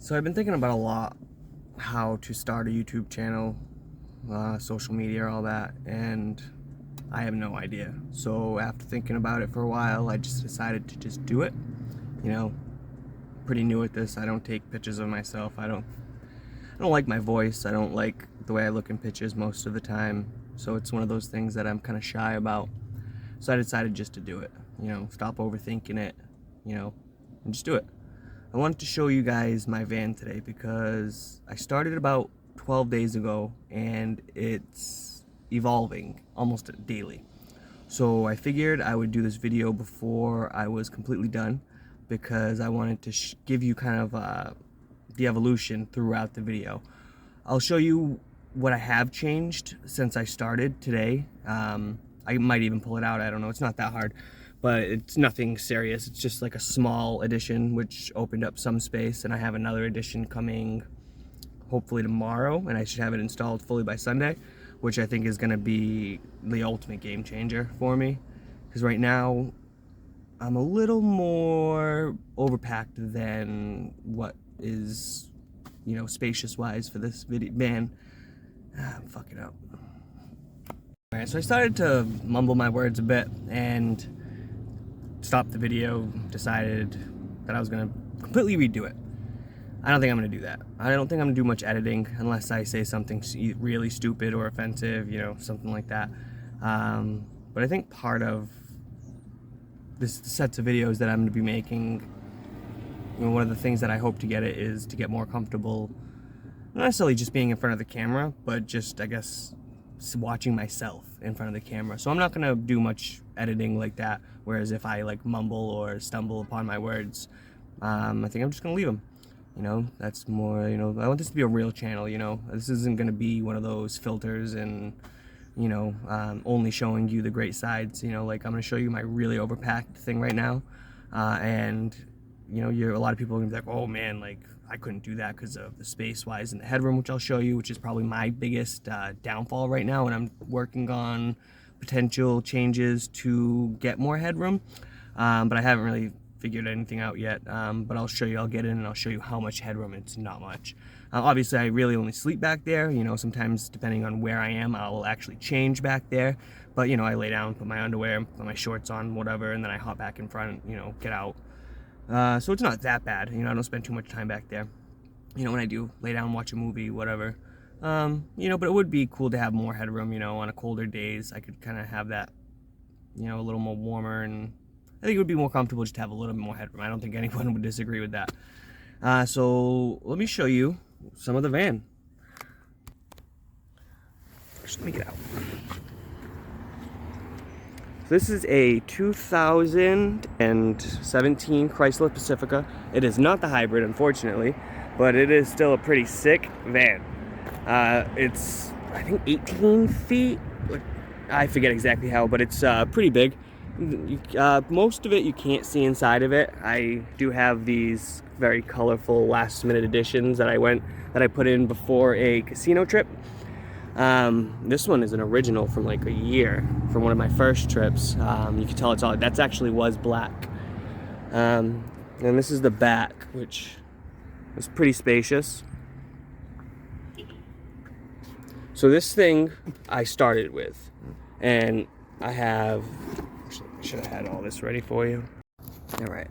So I've been thinking about a lot how to start a YouTube channel, social media, all that, and I have no idea. So after thinking about it for a while, I just decided to just do it. You know, pretty new at this. I don't take pictures of myself. I don't like my voice. I don't like the way I look in pictures most of the time. So it's one of those things that I'm kind of shy about. So I decided just to do it. You know, stop overthinking it, and just do it. I wanted to show you guys my van today because I started about 12 days ago and it's evolving almost daily. So I figured I would do this video before I was completely done because I wanted to give you kind of the evolution throughout the video. I'll show you what I have changed since I started today. I might even pull it out, I don't know, it's not that hard. But it's nothing serious. It's just like a small addition which opened up some space, and I have another addition coming hopefully tomorrow, and I should have it installed fully by Sunday, which I think is gonna be the ultimate game changer for me. Because right now, I'm a little more overpacked than what is, spacious wise for this van. I'm fucking up. Alright, so I started to mumble my words a bit and stopped the video, decided that I was gonna completely redo it. I don't think I'm gonna do that. I don't think I'm gonna do much editing unless I say something really stupid or offensive, something like that. But I think part of this sets of videos that I'm gonna be making, one of the things that I hope to get it is to get more comfortable, not necessarily just being in front of the camera, but just, I guess, watching myself in front of the camera. So I'm not gonna do much editing like that, whereas if I like mumble or stumble upon my words, I think I'm just gonna leave them. That's more, I want this to be a real channel. This isn't gonna be one of those filters and only showing you the great sides. Like I'm gonna show you my really overpacked thing right now, and a lot of people are gonna be like, oh man, like I couldn't do that because of the space-wise and the headroom, which I'll show you, which is probably my biggest downfall right now, and I'm working on potential changes to get more headroom, but I haven't really figured anything out yet, but I'll show you. I'll get in and I'll show you how much headroom. It's not much. Obviously, I really only sleep back there. Sometimes depending on where I am, I'll actually change back there, but I lay down, put my underwear, put my shorts on, whatever, and then I hop back in front, get out. So it's not that bad. I don't spend too much time back there. When I do lay down, watch a movie, whatever. But it would be cool to have more headroom, on a colder days. I could kind of have that, a little more warmer, and I think it would be more comfortable just to have a little bit more headroom. I don't think anyone would disagree with that. So let me show you some of the van. Just let me get out. This is a 2017 Chrysler Pacifica. It is not the hybrid, unfortunately, but it is still a pretty sick van. It's, I think, 18 feet. I forget exactly how, but it's pretty big. Most of it you can't see inside of it. I do have these very colorful last-minute additions that I put in before a casino trip. This one is an original from like a year from one of my first trips. You can tell that's actually was black. And this is the back, which is pretty spacious. So this thing I started with, and I should have had all this ready for you. All right.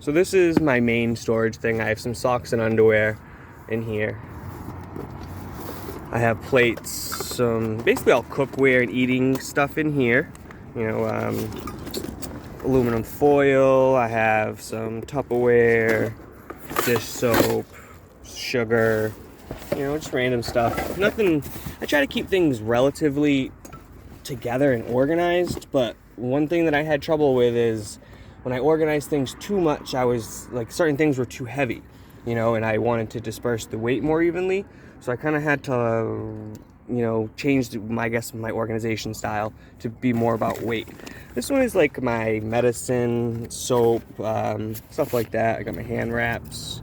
So this is my main storage thing. I have some socks and underwear in here. I have plates, some basically all cookware and eating stuff in here. Aluminum foil. I have some Tupperware, dish soap, sugar, just random stuff. Nothing. I try to keep things relatively together and organized, but one thing that I had trouble with is when I organized things too much, I was like, certain things were too heavy, and I wanted to disperse the weight more evenly. So I kind of had to, change my organization style to be more about weight. This one is like my medicine, soap, stuff like that. I got my hand wraps,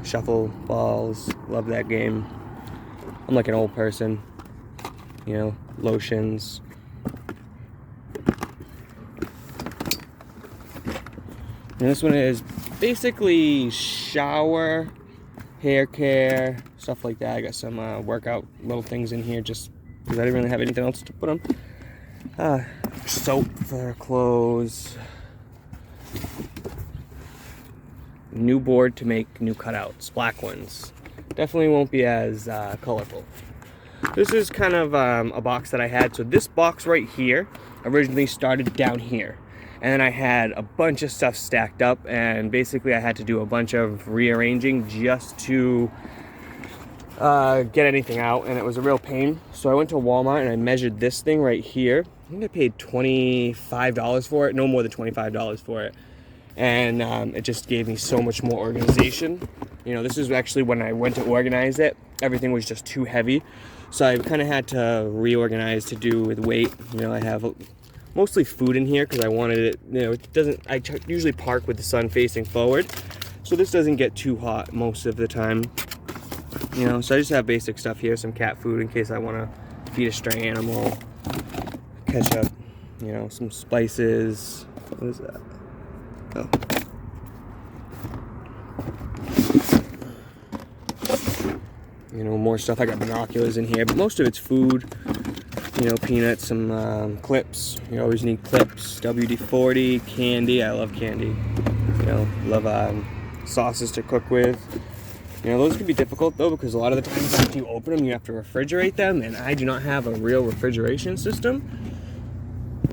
shuffle balls. Love that game. I'm like an old person, lotions. And this one is basically shower, hair care, stuff like that. I got some workout little things in here just because I didn't really have anything else to put them. Soap for clothes. New board to make new cutouts, black ones. Definitely won't be as colorful. This is kind of a box that I had. So this box right here originally started down here. And then I had a bunch of stuff stacked up, and basically I had to do a bunch of rearranging just to get anything out, and it was a real pain. So I went to Walmart and I measured this thing right here. I think I paid $25 for it, no more than $25 for it. And it just gave me so much more organization. You know, this is actually when I went to organize it, everything was just too heavy. So I kind of had to reorganize to do with weight. You know, I have mostly food in here because I wanted it, you know, it doesn't, I usually park with the sun facing forward. So this doesn't get too hot most of the time. You know, so I just have basic stuff here, some cat food in case I want to feed a stray animal, ketchup, you know, some spices. What is that? Oh. You know, more stuff. I got binoculars in here, but most of it's food. You know, peanuts, some clips. You always need clips. WD-40, candy. I love candy. You know, love sauces to cook with. You know, those can be difficult though because a lot of the times after you open them, you have to refrigerate them, and I do not have a real refrigeration system.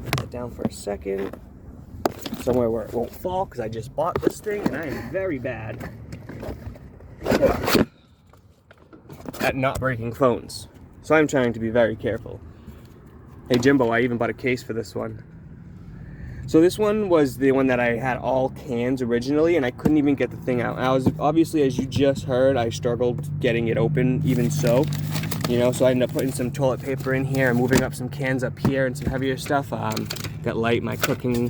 Put that down for a second. Somewhere where it won't fall because I just bought this thing and I am very bad at not breaking phones. So I'm trying to be very careful. Hey Jimbo, I even bought a case for this one. So this one was the one that I had all cans originally, and I couldn't even get the thing out. I was obviously, as you just heard, I struggled getting it open even so. You know, so I ended up putting some toilet paper in here and moving up some cans up here and some heavier stuff. Got light my cooking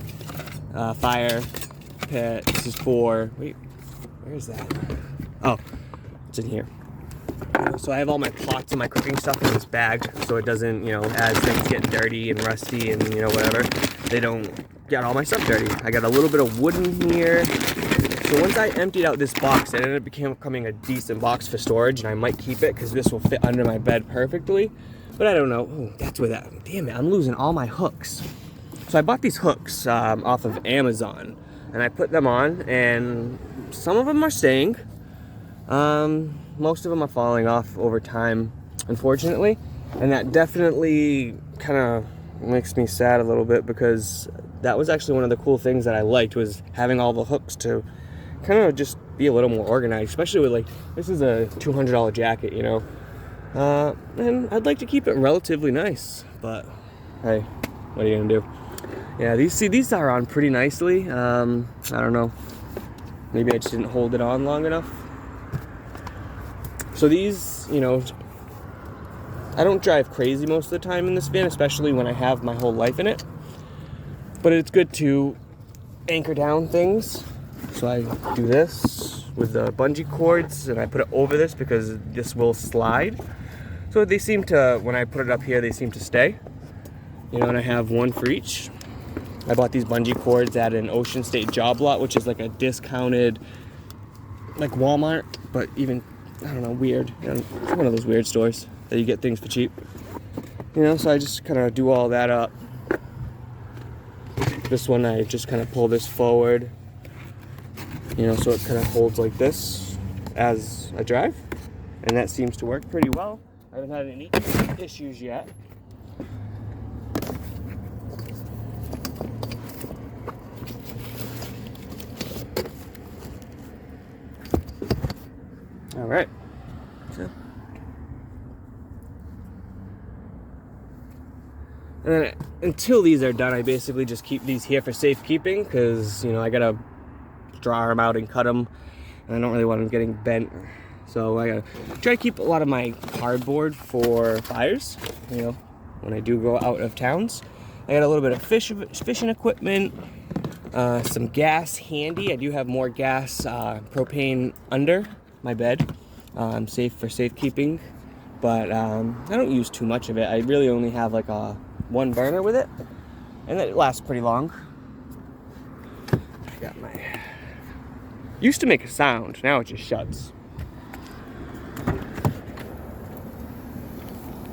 fire pit. This is for, wait, where is that? Oh, it's in here. So I have all my pots and my cooking stuff in this bag so it doesn't, you know, as things get dirty and rusty and, you know, whatever, they don't get all my stuff dirty. I got a little bit of wood in here. So once I emptied out this box, it ended up becoming a decent box for storage, and I might keep it because this will fit under my bed perfectly. But I don't know. Oh, that's where that, damn it, I'm losing all my hooks. So I bought these hooks off of Amazon, and I put them on, and some of them are staying. Most of them are falling off over time, unfortunately, and that definitely kind of makes me sad a little bit because that was actually one of the cool things that I liked, was having all the hooks to kind of just be a little more organized, especially with, like, this is a $200 jacket, you know, and I'd like to keep it relatively nice, but hey, what are you gonna do? Yeah, these are on pretty nicely. I don't know, maybe I just didn't hold it on long enough. So these, you know, I don't drive crazy most of the time in this van, especially when I have my whole life in it. But it's good to anchor down things. So I do this with the bungee cords, and I put it over this because this will slide. So they seem to, when I put it up here, they seem to stay. You know, and I have one for each. I bought these bungee cords at an Ocean State job lot, which is like a discounted, like Walmart, but even, I don't know, weird. You know, it's one of those weird stores that you get things for cheap. You know, so I just kind of do all that up. This one, I just kind of pull this forward, you know, so it kind of holds like this as I drive. And that seems to work pretty well. I haven't had any issues yet. All right. So. And then until these are done, I basically just keep these here for safekeeping because, you know, I gotta draw them out and cut them, and I don't really want them getting bent. So I gotta try to keep a lot of my cardboard for fires, you know, when I do go out of towns. I got a little bit of fishing equipment, some gas handy. I do have more gas, propane under my bed. Safe for safekeeping, but I don't use too much of it. I really only have like a one burner with it, and it lasts pretty long. I got my Used to make a sound, now it just shuts.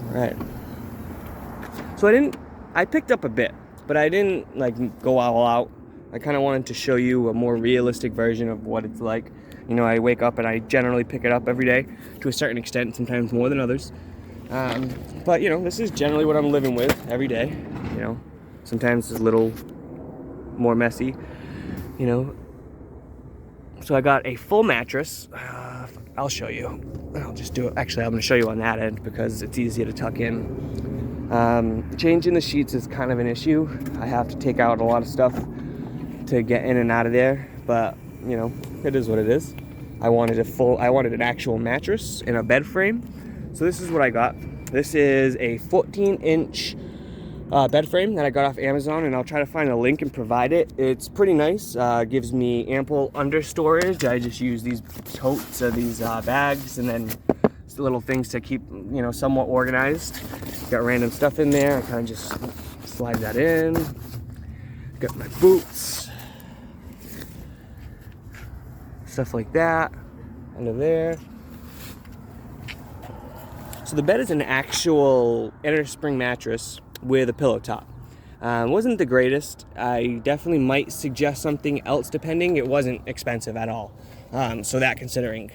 Alright. So I picked up a bit, but I didn't like go all out. I kind of wanted to show you a more realistic version of what it's like. You know, I wake up and I generally pick it up every day to a certain extent, sometimes more than others. But you know, this is generally what I'm living with every day. You know, sometimes it's a little more messy, you know. So I got a full mattress. I'll show you. I'll just do it. Actually, I'm going to show you on that end because it's easier to tuck in. Changing the sheets is kind of an issue. I have to take out a lot of stuff to get in and out of there, but you know, it is what it is. I wanted an actual mattress in a bed frame. So this is what I got. This is a 14-inch bed frame that I got off Amazon, and I'll try to find a link and provide it. It's pretty nice. Gives me ample under storage. I just use these totes or these bags, and then just little things to keep, you know, somewhat organized. Got random stuff in there. I kind of just slide that in. Got my boots, stuff like that under there. So the bed is an actual inner spring mattress with a pillow top. Wasn't the greatest. I definitely might suggest something else depending. It wasn't expensive at all. So that considering,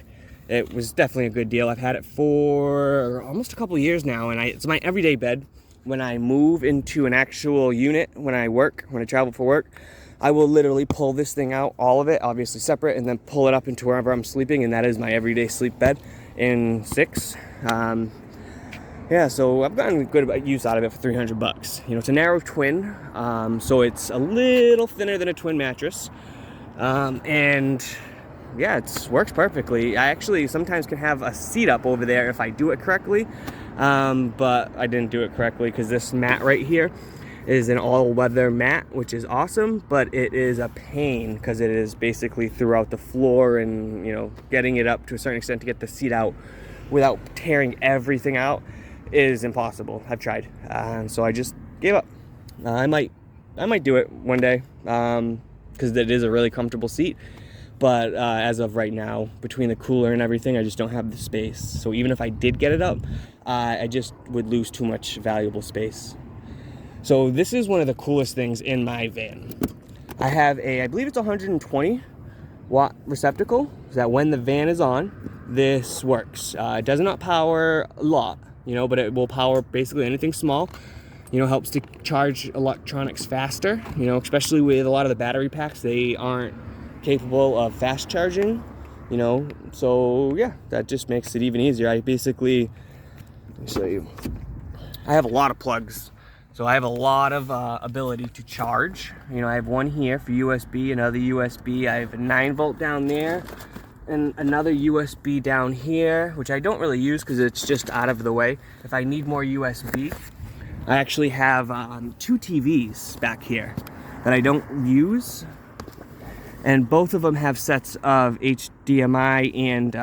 it was definitely a good deal. I've had it for almost a couple years now, and it's my everyday bed. When I move into an actual unit, when I travel for work, I will literally pull this thing out, all of it, obviously separate, and then pull it up into wherever I'm sleeping, and that is my everyday sleep bed in 6. Yeah, so I've gotten good use out of it for $300. You know, it's a narrow twin, so it's a little thinner than a twin mattress, and yeah, it works perfectly. I actually sometimes can have a seat up over there if I do it correctly, but I didn't do it correctly because this mat right here is an all-weather mat, which is awesome, but it is a pain because it is basically throughout the floor, and you know, getting it up to a certain extent to get the seat out without tearing everything out is impossible. I've tried, so I just gave up. I might do it one day because it is a really comfortable seat, but as of right now, between the cooler and everything, I just don't have the space. So even if I did get it up, I just would lose too much valuable space. So this is one of the coolest things in my van. I have I believe it's a 120 watt receptacle, so that when the van is on, this works. It does not power a lot, you know, but it will power basically anything small. You know, helps to charge electronics faster, you know, especially with a lot of the battery packs, they aren't capable of fast charging, you know, so yeah, that just makes it even easier. Let me show you. I have a lot of plugs, so I have a lot of ability to charge. You know, I have one here for USB, another USB, I have a 9-volt down there, and another USB down here, which I don't really use because it's just out of the way. If I need more USB, I actually have 2 TVs back here that I don't use, and both of them have sets of HDMI and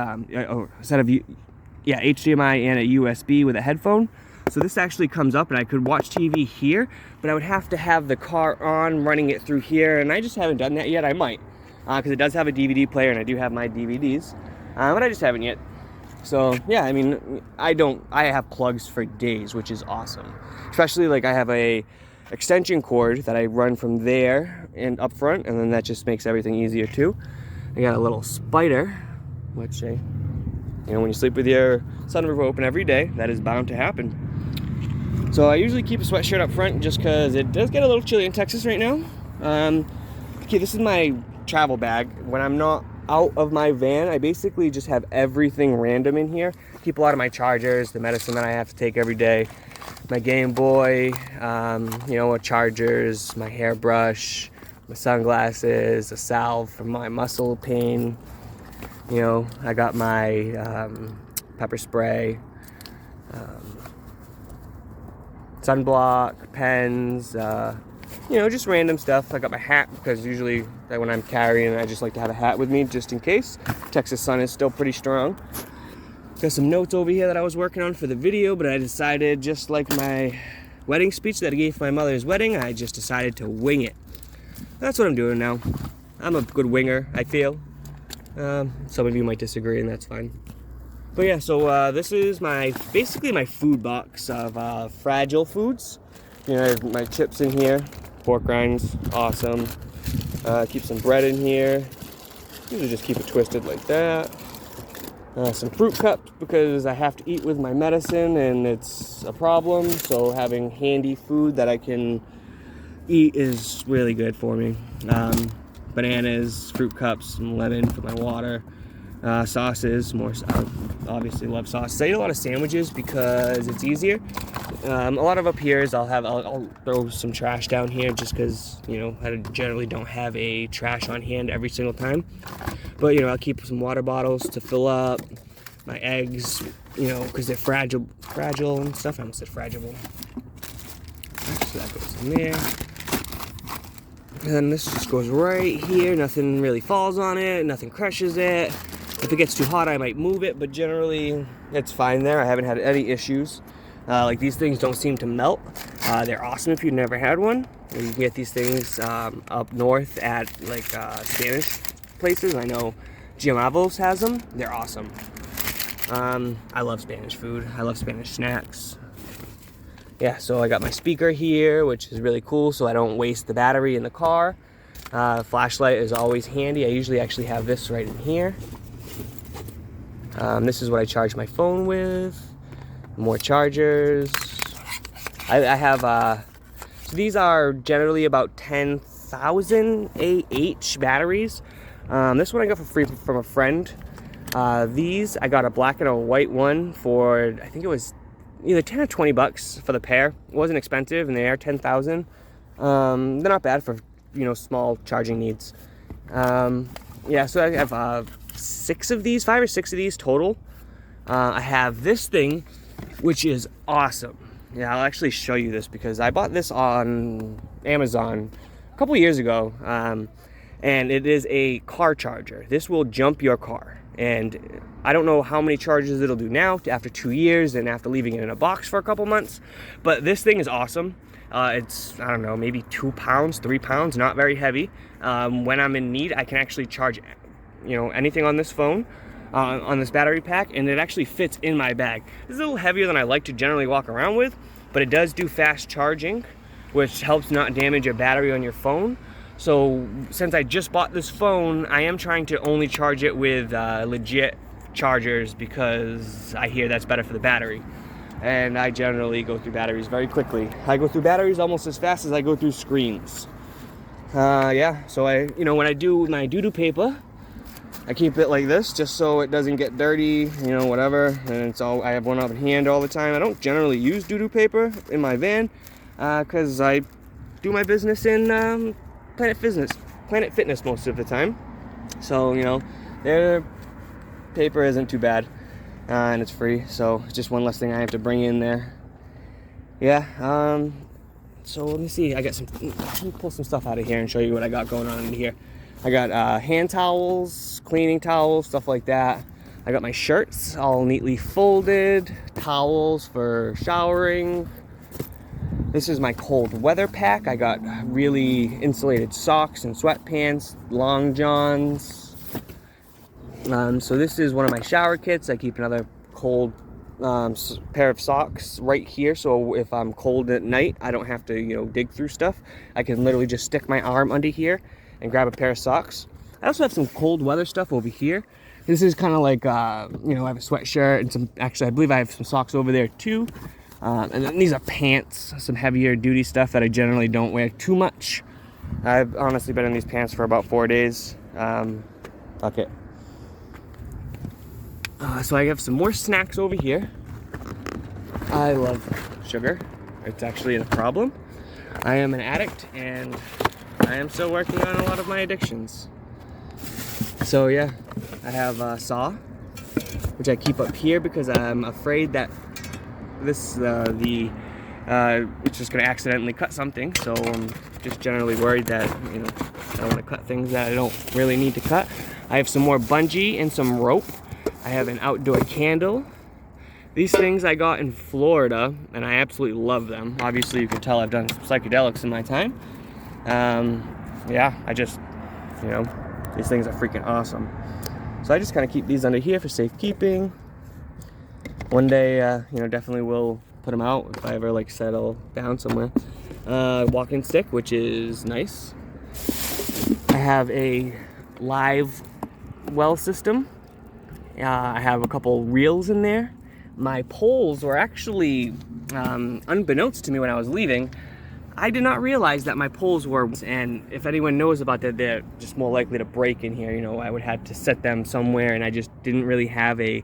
HDMI and a USB with a headphone. So this actually comes up, and I could watch TV here, but I would have to have the car on, running it through here, and I just haven't done that yet. I might, because it does have a DVD player, and I do have my DVDs, but I just haven't yet. So yeah, I mean, I have plugs for days, which is awesome. Especially like I have a extension cord that I run from there and up front, and then that just makes everything easier too. I got a little spider, which you know, when you sleep with your sunroof open every day, that is bound to happen. So I usually keep a sweatshirt up front just because it does get a little chilly in Texas right now. Okay, this is my travel bag. When I'm not out of my van, I basically just have everything random in here. Keep a lot of my chargers, the medicine that I have to take every day, my Game Boy, you know, chargers, my hairbrush, my sunglasses, a salve for my muscle pain. You know, I got my pepper spray, sunblock, pens, you know, just random stuff. I got my hat because usually when I'm carrying, I just like to have a hat with me just in case. Texas sun is still pretty strong. Got some notes over here that I was working on for the video, but I decided, just like my wedding speech that I gave for my mother's wedding, I just decided to wing it. That's what I'm doing now. I'm a good winger, I feel. Some of you might disagree, and that's fine. But yeah, so this is basically my food box of Fragile Foods. You know, I have my chips in here, pork rinds, awesome. Keep some bread in here. Usually just keep it twisted like that. Some fruit cups because I have to eat with my medicine and it's a problem. So having handy food that I can eat is really good for me. Bananas, fruit cups, some lemon for my water. Sauces, obviously love sauces. I eat a lot of sandwiches because it's easier. A lot of up here is I'll throw some trash down here just because, you know, I generally don't have a trash on hand every single time. But, you know, I'll keep some water bottles to fill up, my eggs, you know, because they're fragile and stuff. I almost said fragile. So that goes in there. And then this just goes right here. Nothing really falls on it. Nothing crushes it. If it gets too hot, I might move it, but generally it's fine there. I haven't had any issues. Like these things don't seem to melt. They're awesome if you've never had one. You can get these things up north at like Spanish places. I know Giamavo's has them. They're awesome. I love Spanish food. I love Spanish snacks. Yeah, so I got my speaker here, which is really cool so I don't waste the battery in the car. Flashlight is always handy. I usually actually have this right in here. This is what I charge my phone with. More chargers. I have, so these are generally about 10,000 AH batteries. This one I got for free from a friend. These, I got a black and a white one for, I think it was either 10 or 20 bucks for the pair. It wasn't expensive, and they are 10,000. They're not bad for, you know, small charging needs. Yeah, so I have 5 or 6 of these total. I have this thing, which is awesome. Yeah, I'll actually show you this because I bought this on Amazon a couple years ago, and it is a car charger. This will jump your car, and I don't know how many charges it'll do now after 2 years and after leaving it in a box for a couple months, but this thing is awesome. It's, I don't know, maybe 2 pounds, 3 pounds, not very heavy. When I'm in need, I can actually charge, you know, anything on this phone, on this battery pack, and it actually fits in my bag. It's a little heavier than I like to generally walk around with, but it does do fast charging, which helps not damage your battery on your phone. So since I just bought this phone, I am trying to only charge it with legit chargers because I hear that's better for the battery. And I generally go through batteries very quickly. I go through batteries almost as fast as I go through screens. Yeah, so you know, when I do my doo-doo paper, I keep it like this just so it doesn't get dirty, you know, whatever. And it's all, I have one on hand all the time. I don't generally use doo-doo paper in my van because I do my business in Planet Fitness most of the time. So, you know, their paper isn't too bad, and it's free, so it's just one less thing I have to bring in there. Yeah, so let me see. Let me pull some stuff out of here and show you what I got going on in here. I got hand towels, cleaning towels, stuff like that. I got my shirts all neatly folded, towels for showering. This is my cold weather pack. I got really insulated socks and sweatpants, long johns. So this is one of my shower kits. I keep another cold pair of socks right here, so if I'm cold at night, I don't have to, you know, dig through stuff. I can literally just stick my arm under here and grab a pair of socks. I also have some cold weather stuff over here. This is kind of like, you know, I have a sweatshirt and some, actually I believe I have some socks over there too. And then these are pants, some heavier duty stuff that I generally don't wear too much. I've honestly been in these pants for about 4 days. Fuck it. So I have some more snacks over here. I love sugar. It's actually a problem. I am an addict and I am still working on a lot of my addictions. So yeah, I have a saw, which I keep up here because I'm afraid that this it's just gonna accidentally cut something. So I'm just generally worried that, you know, I don't want to cut things that I don't really need to cut. I have some more bungee and some rope. I have an outdoor candle. These things I got in Florida, and I absolutely love them. Obviously, you can tell I've done some psychedelics in my time. Yeah, I just, you know, these things are freaking awesome. So I just kind of keep these under here for safekeeping. One day, you know, definitely will put them out if I ever like settle down somewhere. Walking stick, which is nice. I have a live well system. I have a couple reels in there. My poles were actually, unbeknownst to me when I was leaving, I did not realize that my poles were, and if anyone knows about that, they're just more likely to break in here. You know, I would have to set them somewhere, and I just didn't really have a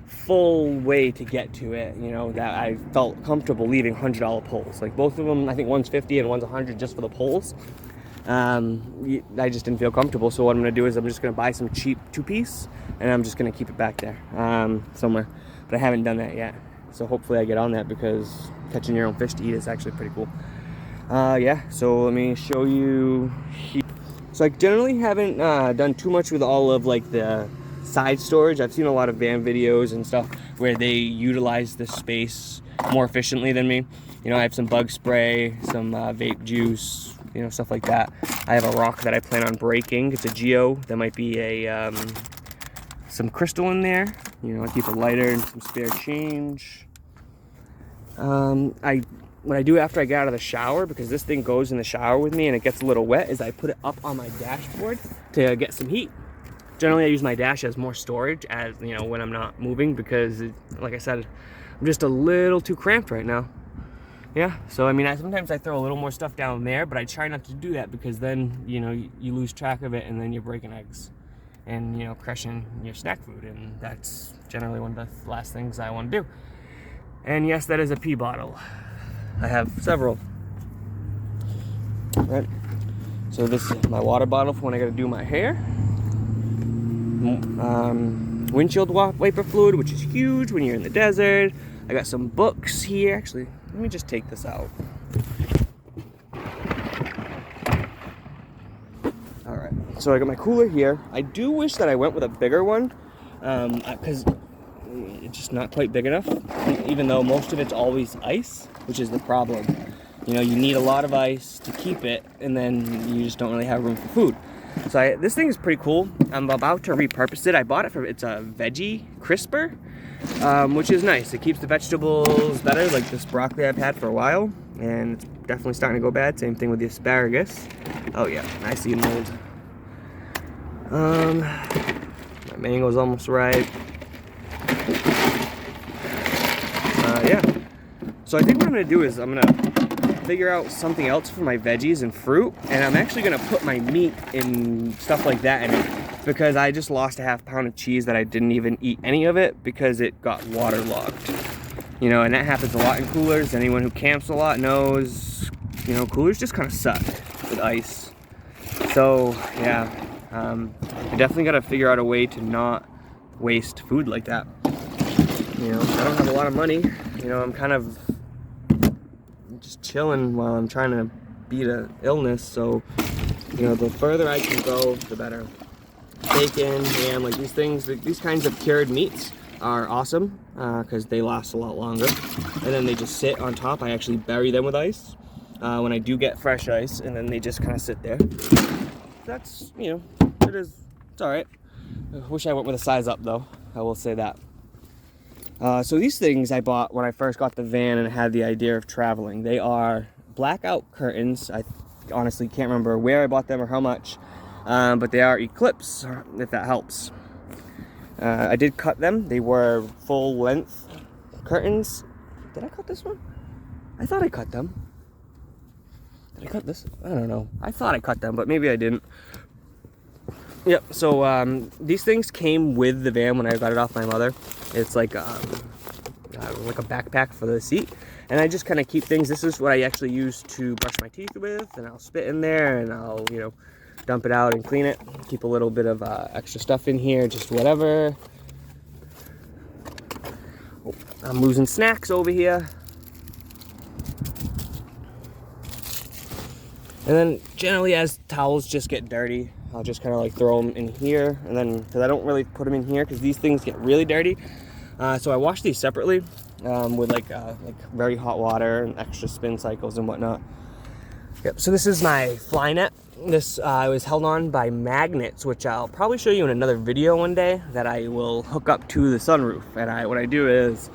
full way to get to it, you know, that I felt comfortable leaving $100 poles. Like both of them, I think one's 50 and one's 100 just for the poles. I just didn't feel comfortable, so what I'm gonna do is I'm just gonna buy some cheap 2-piece, and I'm just gonna keep it back there somewhere. But I haven't done that yet, so hopefully I get on that, because catching your own fish to eat is actually pretty cool. Yeah, so let me show you here. So I generally haven't done too much with all of like the side storage. I've seen a lot of van videos and stuff where they utilize the space more efficiently than me. You know, I have some bug spray, some vape juice, you know, stuff like that. I have a rock that I plan on breaking. It's a geo. There might be a some crystal in there. You know, I keep a lighter and some spare change. What I do after I get out of the shower, because this thing goes in the shower with me and it gets a little wet, is I put it up on my dashboard to get some heat. Generally, I use my dash as more storage, as you know, when I'm not moving, because like I said, I'm just a little too cramped right now. Yeah, so I mean, sometimes I throw a little more stuff down there, but I try not to do that, because then, you know, you lose track of it, and then you're breaking eggs and, you know, crushing your snack food, and that's generally one of the last things I want to do. And yes, that is a pee bottle. I have several. Right. So this is my water bottle for when I gotta do my hair. Windshield wiper fluid, which is huge when you're in the desert. I got some books here. Actually, let me just take this out. All right, so I got my cooler here. I do wish that I went with a bigger one, because it's just not quite big enough, even though most of it's always ice, which is the problem. You know, you need a lot of ice to keep it, and then you just don't really have room for food. So this thing is pretty cool. I'm about to repurpose it. I bought it it's a veggie crisper, which is nice. It keeps the vegetables better, like this broccoli I've had for a while, and it's definitely starting to go bad. Same thing with the asparagus. Oh yeah, I see mold. My mango's almost ripe. Yeah. So I think what I'm gonna do is I'm gonna figure out something else for my veggies and fruit, and I'm actually gonna put my meat and stuff like that in it, because I just lost a half pound of cheese that I didn't even eat any of it because it got waterlogged. You know, and that happens a lot in coolers. Anyone who camps a lot knows, you know, coolers just kind of suck with ice. So yeah, I definitely gotta figure out a way to not waste food like that. You know, I don't have a lot of money. You know, I'm kind of just chilling while I'm trying to beat an illness. So, you know, the further I can go, the better. Bacon, ham, like these things, these kinds of cured meats are awesome because they last a lot longer. And then they just sit on top. I actually bury them with ice when I do get fresh ice, and then they just kind of sit there. That's, you know, it's all right. I wish I went with a size up though. I will say that. So these things I bought when I first got the van and had the idea of traveling. They are blackout curtains. I honestly can't remember where I bought them or how much, but they are Eclipse, if that helps. I did cut them. They were full length curtains. Did I cut this one? I thought I cut them. Did I cut this? I don't know. I thought I cut them, but maybe I didn't. Yep, so these things came with the van when I got it off my mother. It's like a backpack for the seat. And I just kind of keep things. This is what I actually use to brush my teeth with, and I'll spit in there, and I'll, you know, dump it out and clean it. Keep a little bit of extra stuff in here, just whatever. Oh, I'm losing snacks over here. And then generally as towels just get dirty, I'll just kind of like throw them in here, and then because I don't really put them in here because these things get really dirty. So I wash these separately with like very hot water and extra spin cycles and whatnot. Yep. So this is my fly net. this was held on by magnets, which I'll probably show you in another video one day, that I will hook up to the sunroof. And what I do is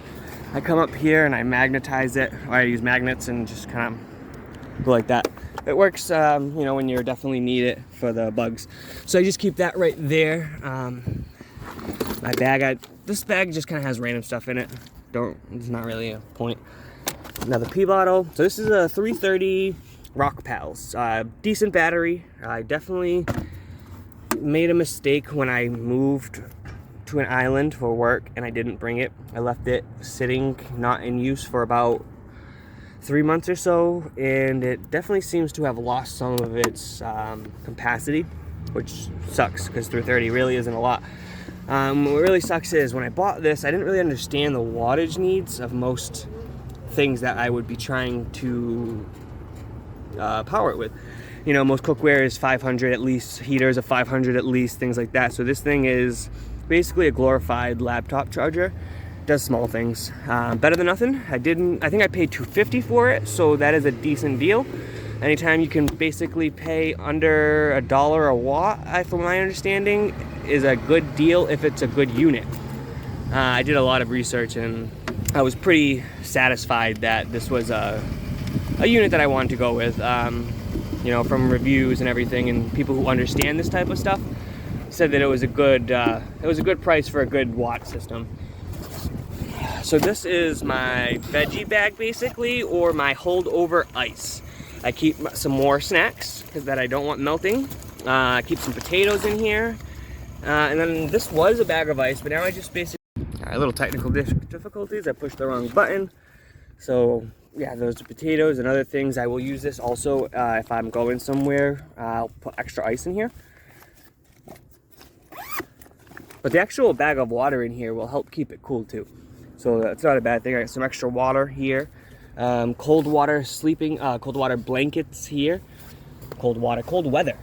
I come up here and I magnetize it, or I use magnets and just kind of go like that. It works, you know, when you definitely need it for the bugs. So I just keep that right there. My bag, this bag just kind of has random stuff in it. It's not really a point. Another pee bottle. So this is a 330 Rock Pals. Decent battery. I definitely made a mistake when I moved to an island for work and I didn't bring it. I left it sitting, not in use, for about 3 months or so, and it definitely seems to have lost some of its capacity, which sucks because 330 really isn't a lot. What really sucks is when I bought this, I didn't really understand the wattage needs of most things that I would be trying to power it with. You know, most cookware is 500 at least, heaters are 500 at least, things like that. So this thing is basically a glorified laptop charger. Does small things. Better than nothing. I think I paid $250 for it, so that is a decent deal. Anytime you can basically pay under $1 a watt, from my understanding, is a good deal if it's a good unit. I did a lot of research and I was pretty satisfied that this was a unit that I wanted to go with. You know, from reviews and everything, and people who understand this type of stuff said that it was a good price for a good watt system. So this is my veggie bag basically, or my holdover ice. I keep some more snacks that I don't want melting. I keep some potatoes in here. And then this was a bag of ice, but now I just basically... Alright, little technical difficulties. I pushed the wrong button. So yeah, those are potatoes and other things. I will use this also if I'm going somewhere. I'll put extra ice in here. But the actual bag of water in here will help keep it cool too. So that's not a bad thing. I got some extra water here. Cold water blankets here. Cold weather.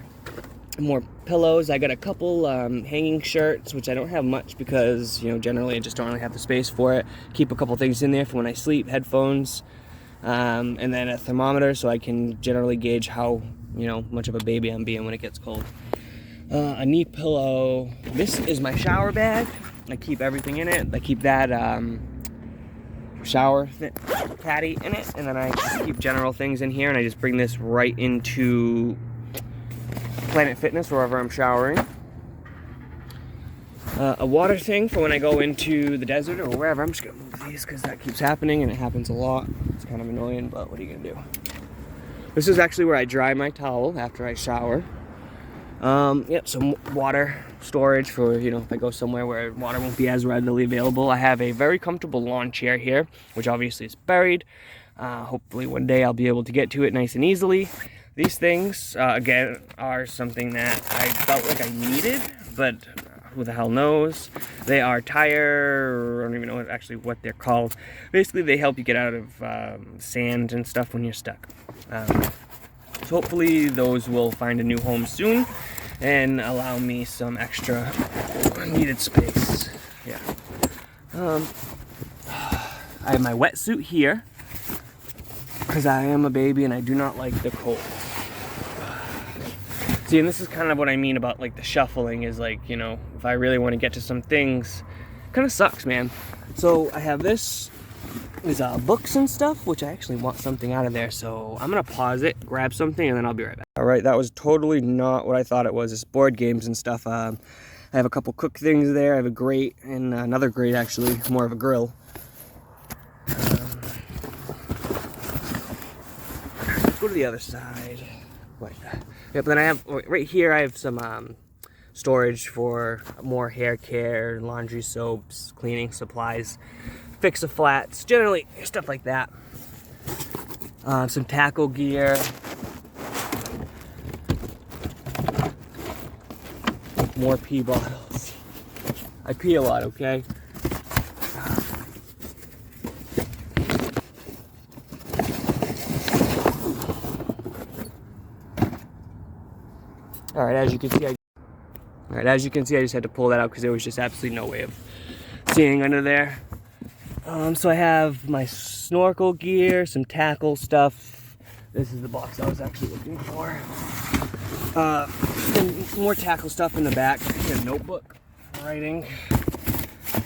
More pillows. I got a couple hanging shirts, which I don't have much because, you know, generally I just don't really have the space for it. Keep a couple things in there for when I sleep, headphones, and then a thermometer so I can generally gauge how, you know, much of a baby I'm being when it gets cold. A knee pillow. This is my shower bag. I keep everything in it. I keep that shower caddy in it, and then I just keep general things in here, and I just bring this right into Planet Fitness wherever I'm showering. A water thing for when I go into the desert or wherever. I'm just gonna move these because that keeps happening and it happens a lot. It's kind of annoying, but what are you gonna do? This is actually where I dry my towel after I shower. Yep, some water storage for, you know, if I go somewhere where water won't be as readily available. I have a very comfortable lawn chair here, which obviously is buried. Hopefully one day I'll be able to get to it nice and easily. These things, again, are something that I felt like I needed, but who the hell knows? They are tire, I don't even know what they're called. Basically, they help you get out of sand and stuff when you're stuck. So hopefully those will find a new home soon and allow me some extra needed space. Yeah. I have my wetsuit here because I am a baby and I do not like the cold. See, and this is kind of what I mean about like the shuffling is, like, you know, if I really want to get to some things, it kind of sucks, man. So I have this. There's books and stuff, which I actually want something out of there, so I'm gonna pause it, grab something, and then I'll be right back. All right, that was totally not what I thought it was. It's board games and stuff. I have a couple cook things there. I have a grate and another grate, actually, more of a grill. Let's go to the other side. Like that. Yep, then I have, right here, I have some storage for more hair care, laundry soaps, cleaning supplies, fix-a-flats, generally stuff like that. Some tackle gear. More pee bottles. I pee a lot, okay? Alright, as you can see, I just had to pull that out because there was just absolutely no way of seeing under there. So I have my snorkel gear, some tackle stuff. This is the box I was actually looking for. And more tackle stuff in the back. A notebook, writing.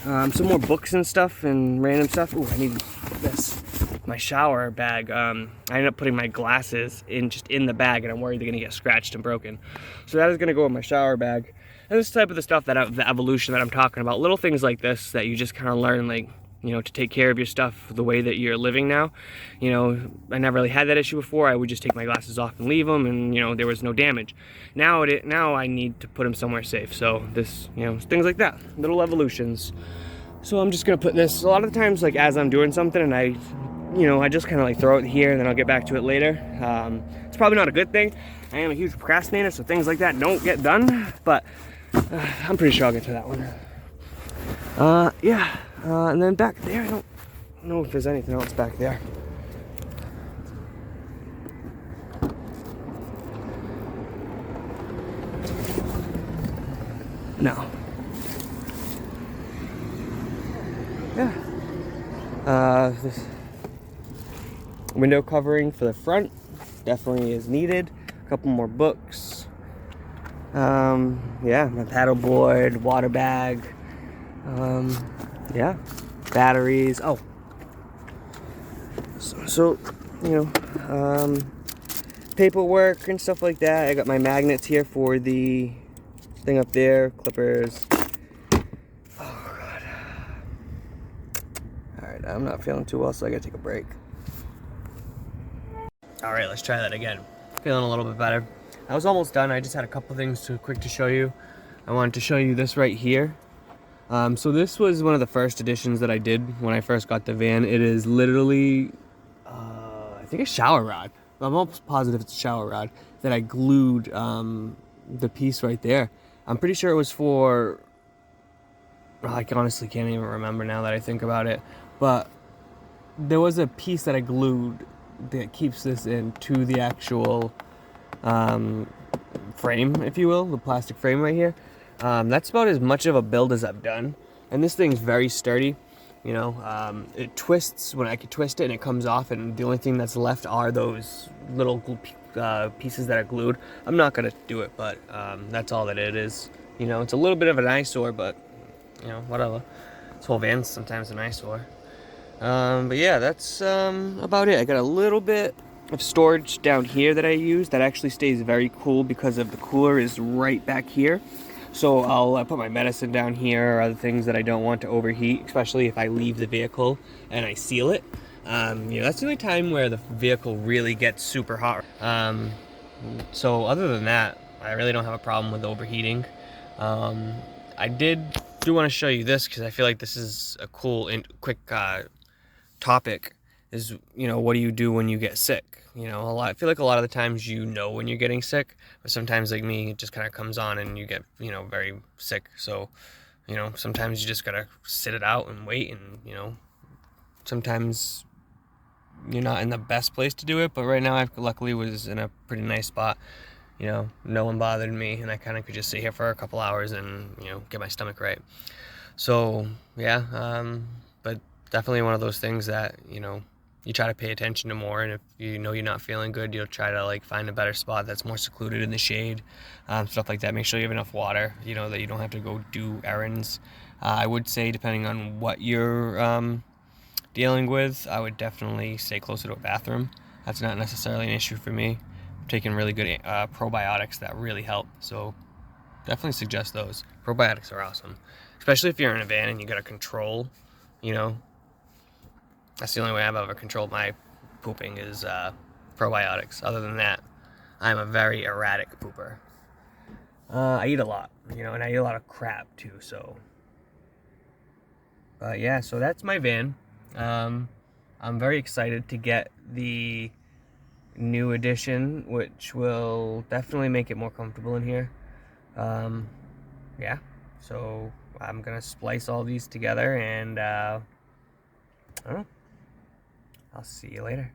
Some more books and stuff and random stuff. Ooh, I need this. My shower bag. I ended up putting my glasses just in the bag, and I'm worried they're gonna get scratched and broken. So that is gonna go in my shower bag. And this type of the stuff the evolution that I'm talking about. Little things like this that you just kind of learn, like, you know, to take care of your stuff the way that you're living now. You know, I never really had that issue before. I would just take my glasses off and leave them, and, you know, there was no damage. Now I need to put them somewhere safe. So this, you know, things like that, little evolutions. So I'm just gonna put this, a lot of the times, like, as I'm doing something and I just kind of like throw it here and then I'll get back to it later. It's probably not a good thing. I am a huge procrastinator, so things like that don't get done, but I'm pretty sure I'll get to that one. Yeah. And then back there, I don't know if there's anything else back there. No. Yeah. This window covering for the front definitely is needed. A couple more books. Yeah, my paddle board, water bag. Yeah, batteries. Oh, so you know, paperwork and stuff like that. I got my magnets here for the thing up there, clippers. Oh god. All right, I'm not feeling too well, so I gotta take a break. All right, let's try that again. Feeling a little bit better. I was almost done. I just had a couple things quick to show you. I wanted to show you this right here. So this was one of the first additions that I did when I first got the van. It is literally, I think, a shower rod. I'm almost positive it's a shower rod that I glued the piece right there. I'm pretty sure it was for, I honestly can't even remember now that I think about it. But there was a piece that I glued that keeps this into the actual frame, if you will, the plastic frame right here. That's about as much of a build as I've done, and this thing's very sturdy. You know, it twists when I can twist it, and it comes off, and the only thing that's left are those little pieces that are glued. I'm not gonna do it, but that's all that it is. You know, it's a little bit of an eyesore, but you know, whatever. This whole van's sometimes an eyesore. But yeah, that's about it. I got a little bit of storage down here that I use that actually stays very cool because of the cooler is right back here. So I'll put my medicine down here or other things that I don't want to overheat, especially if I leave the vehicle and I seal it. You know, that's the only time where the vehicle really gets super hot. So other than that, I really don't have a problem with overheating. I do want to show you this because I feel like this is a cool and quick topic. Is, you know, what do you do when you get sick? You know, I feel like a lot of the times you know when you're getting sick, but sometimes, like me, it just kind of comes on and you get, you know, very sick. So, you know, sometimes you just gotta sit it out and wait, and, you know, sometimes you're not in the best place to do it, but right now I luckily was in a pretty nice spot. You know, no one bothered me, and I kind of could just sit here for a couple hours and, you know, get my stomach right. So, yeah, but definitely one of those things that, you know, you try to pay attention to more, and if you know you're not feeling good, you'll try to, like, find a better spot that's more secluded in the shade, stuff like that. Make sure you have enough water, you know, that you don't have to go do errands. I would say, depending on what you're dealing with, I would definitely stay closer to a bathroom. That's not necessarily an issue for me. I'm taking really good probiotics that really help, so definitely suggest those. Probiotics are awesome, especially if you're in a van and you gotta control, you know. That's the only way I've ever controlled my pooping is probiotics. Other than that, I'm a very erratic pooper. I eat a lot, you know, and I eat a lot of crap too, so. Yeah, so that's my van. I'm very excited to get the new addition, which will definitely make it more comfortable in here. Yeah, so I'm gonna splice all these together, and I don't know. I'll see you later.